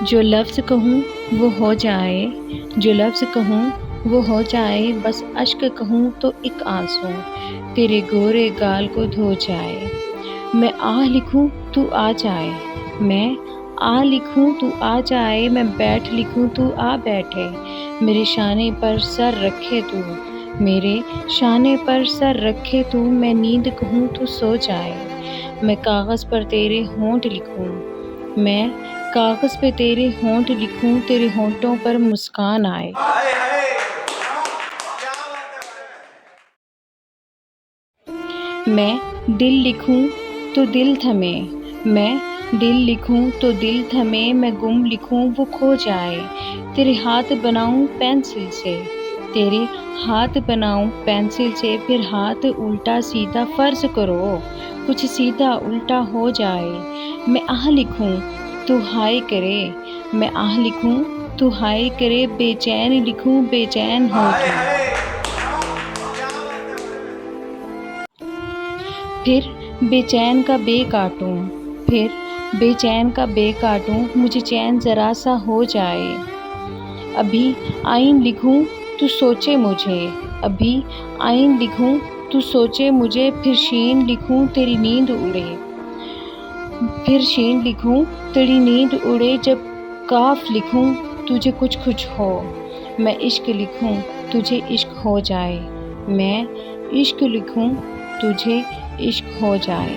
जो लफ्ज़ कहूँ वो हो जाए, जो लफ्ज़ कहूँ वो हो जाए, बस अश्क कहूँ तो एक आंसू तेरे गोरे गाल को धो जाए। मैं आह लिखूँ तू आ जाए, मैं आ लिखूँ तू आ जाए, मैं बैठ लिखूँ तू आ बैठे, मेरे शाने पर सर रखे तू, मेरे शाने पर सर रखे तू, मैं नींद कहूँ तू सो जाए। मैं कागज़ पर तेरे होंठ लिखूँ, मैं कागज़ पे तेरे होंठ लिखूँ, तेरे होंठों पर मुस्कान आए। हाय हाय क्या बात है। मैं दिल लिखूँ तो दिल थमे, मैं दिल लिखूँ तो दिल थमे, मैं गुम लिखूँ वो खो जाए। तेरे हाथ बनाऊँ पेंसिल से, तेरे हाथ बनाऊँ पेंसिल से, फिर हाथ उल्टा सीधा फ़र्ज़ करो, कुछ सीधा उल्टा हो जाए। मैं आह लिखूँ तू हाय करे, मैं आह लिखूँ तू हाय करे, बेचैन लिखूँ बेचैन हाय होके। हाय क्या बात है। फिर बेचैन का बे काटूँ, फिर बेचैन का बे काटूँ, मुझे चैन ज़रा सा हो जाए। अभी आइन लिखूँ तू सोचे मुझे, अभी आइन लिखूँ तू सोचे मुझे, फिर शीन लिखूँ तेरी नींद उड़े, फिर शीन लिखूँ तेरी नींद उड़े, जब काफ लिखूँ तुझे कुछ कुछ हो, मैं इश्क लिखूँ तुझे इश्क हो जाए, मैं इश्क लिखूँ तुझे इश्क हो जाए।